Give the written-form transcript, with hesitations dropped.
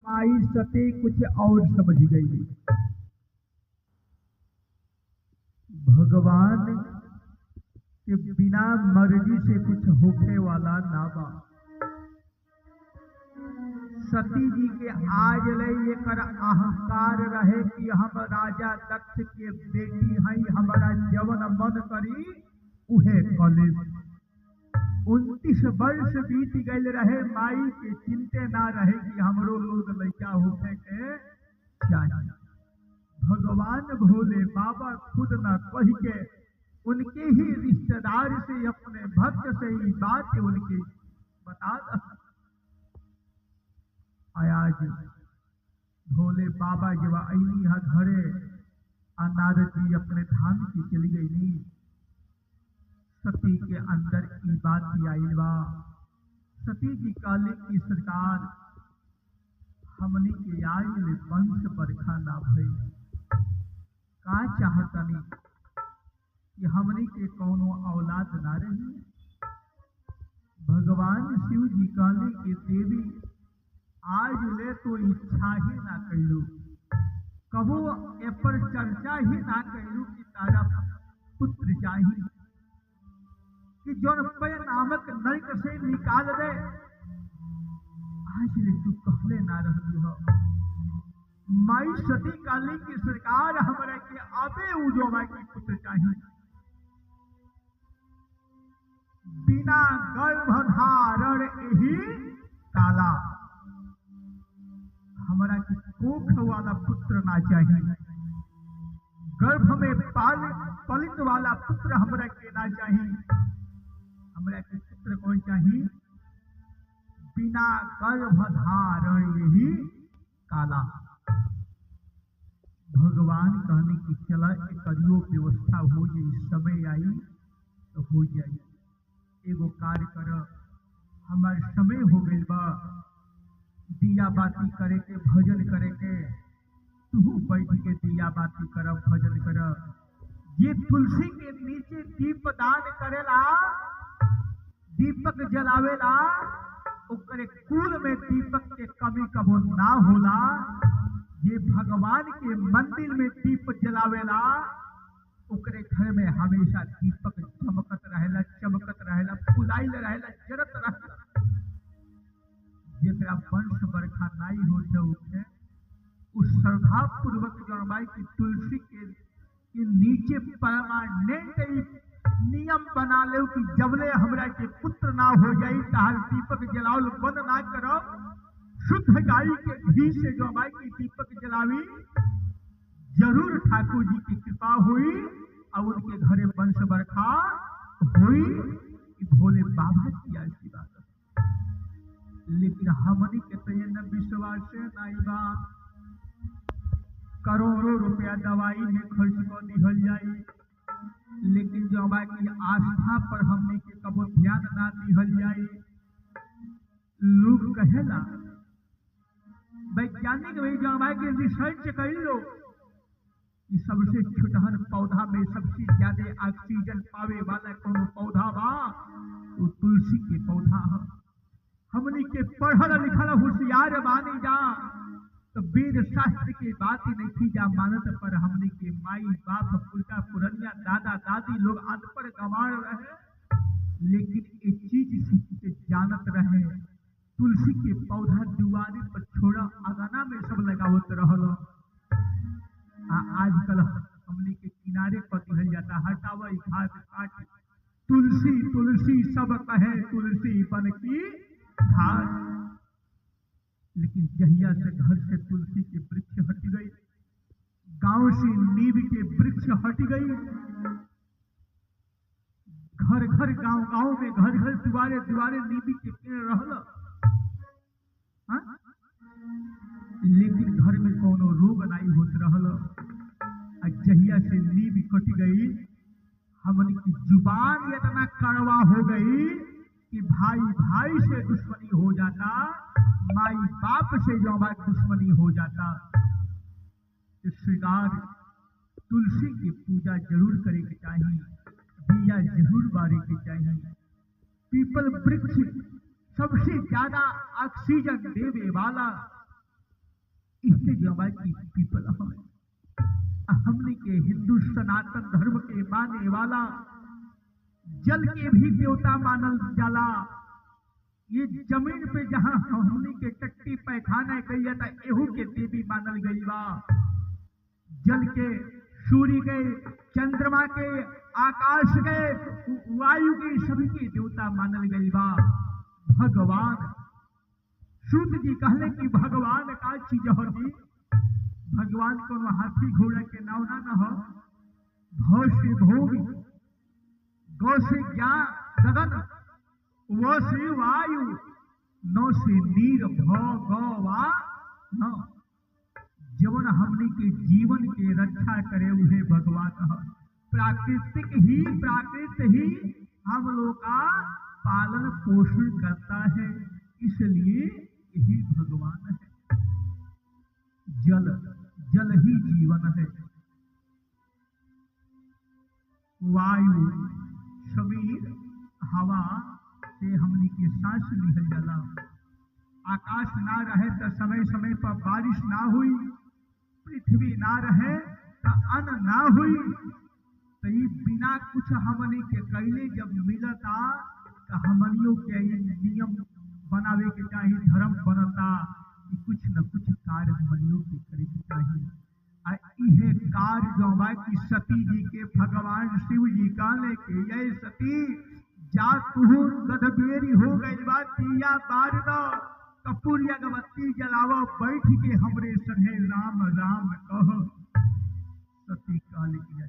माई सती कुछ और समझ गई। भगवान के बिना मर्जी से कुछ होखे वाला ना बा। सती जी के आज ले एकर अहंकार रहे कि हम राजा दक्ष के बेटी हई, हमारा जवन मन करी उहे कले। 29 वर्ष बीत गए रहे, माई के चिंते ना रहे कि हमरो लोग लड़का होके के चाहिए। भगवान भोले बाबा खुद न कह के उनके ही रिश्तेदार से, अपने भक्त से ही बात उनकी बता द। आज भोले बाबा जब अली हा घरे, नारद जी अपने धाम की चली गई नी। सती के अंदर की बात की आई बा। सती जी काली की सरकार हमनी के आयल वंश बरखा ना भई। का चाहतनी कि हमनी के कोनो औलाद ना रही। भगवान शिव जी काली की देवी आज ले तो इच्छा ही ना कैलू, कबो ए पर चर्चा ही ना कैलू कि तारा पुत्र चाहिए, कि जौन पे नामक नरक से निकाल दे। आज ले तू कहले ना रहलू हो। माई सती काली की सरकार हमरा के आबे उजोवा की पुत्र चाहिए। बिना गर्भधारण यही काला, हमरा की कोख वाला पुत्र ना चाहिए। गर्भ में पलित वाला पुत्र हमरा के ना चाहिए। हमरा के पुत्र कौन चाहिए? बिना गर्भधारण यही काला। भगवान कहने की चला करियो व्यवस्था हो जाए, समय आई तो हो जाए। एगो कार्य कर, हमार समय हो गई बा दिया बाती करे के, भजन करे के। तू बैठ के दिया बाती कर, भजन कर। ये तुलसी के नीचे दीप दान करेला, दीपक जलावेला, ओकरे कुल में दीपक के कमी कबो ना होला। ये भगवान के मंदिर में दीप जलावेला, ओकरे घर में हमेशा दीपक चमकत रहेला, चमकत रहेला, फुलाइल रहेला, जरत रहेला। जेकरा वंश बरखा नाई होते उठे, उस श्रद्धा पूर्वक जनमाई की तुलसी के नीचे परमानेंट नियम बना ले कि जबले हमरा के पुत्र ना हो जाई तहार दीपक जलावल बंद ना करो। शुद्ध गाय के घी से जो माई की दीपक जलावी, जरूर ठाकुर जी की कृपा हुई और उनके घरे वंश बरखा हुई। भोले बाबा की आशीर्वाद। लेकिन हमनी के तयन विश्वास नहीं बा। करोड़ों रुपया दवाई में खर्च कर दिहल जाई, लेकिन जो की आस्था पर हमने के कबो ध्यान ना दिहल जाए। लोग कहेला वैज्ञानिक के रिसर्च कर लो कि सबसे छुटहर पौधा में सबसे ज्यादा ऑक्सीजन पावे वाला कोनो पौधा बा तो तुलसी के पौधा है। हमने के पढ़ल लिखल होशियार बानी जा तो वेद शास्त्र की बात ही नहीं थी जा मानत, पर हमने के माई बाप पुरखा पुरनिया दादा दादी लोग अनपढ़ गंवार रहे, लेकिन एक चीज जानत रहे। तुलसी के पौधा दुआरे पर छोड़ा अगना में सब लगावत रहल। आजकल हमने के किनारे पर दिहल जाता, हटावा घास काट, तुलसी तुलसी सब कहे तुलसी बन की घास। लेकिन जहिया से घर से तुलसी के वृक्ष हट गई, गांव से नीम के वृक्ष हट गई, घर घर गांव गांव में घर घर दुआरे दुआरे नीम के पेड़ रहल, लेकिन घर में कोनो रोग नहीं होत रहल। जहिया से नीम कट गई, हमन की जुबान इतना कड़वा हो गई कि भाई भाई से दुश्मनी हो जाता, माई बाप से जो दुश्मनी हो जाता। श्रृंगार तुलसी की पूजा जरूर करे के चाहिए, दिया जरूर बारे के चाहिए। पीपल वृक्ष सबसे ज्यादा ऑक्सीजन देवे वाला नीचे जो भाई की पीपल हमने के हिंदू सनातन धर्म के माने वाला जल के भी देवता मानल जाला। ये जमीन पे जहां हमने के टट्टी पैखाना गई था एहू के देवी मानल गई बा। जल के, सूर्य के, चंद्रमा के, आकाश के, वायु के, सभी के देवता मानल गई बा। भगवान सूत जी कहले कि भगवान का चीज हो जी, भगवान को हाथी घोड़ा के नाव ना हो। भ से भूमि, गौ से ज्ञान गगन, वो से वायु, नौ से नीर, भ ग वा न। जवन हमने के जीवन के रक्षा करे उहे भगवान है। प्राकृतिक ही प्राकृत ही हम लोग का पालन पोषण करता है, इसलिए यही भगवान है। जल, जल ही जीवन है। वायु, समीर, हवा से हमने की सांस लिहल जाला। आकाश ना रहे तो समय समय पर बारिश ना हुई, पृथ्वी ना रहे तो अन्न ना हुई। तो ये बिना कुछ हमने के कैले जब मिलता तो हमनियों के नियम बनावे के चाहिए, धर्म बनता कि कुछ न कुछ कार्य हमनियों के करे के चाहिए। इहे कार्य जो बा कि सती जी के भगवान शिव जी कहले के ये सती जा तू गदबेरी हो गई बा, दिया बार दो, कपूर अगरबत्ती जलावो, बैठ के हमरे संगे राम राम कहो। सती काल की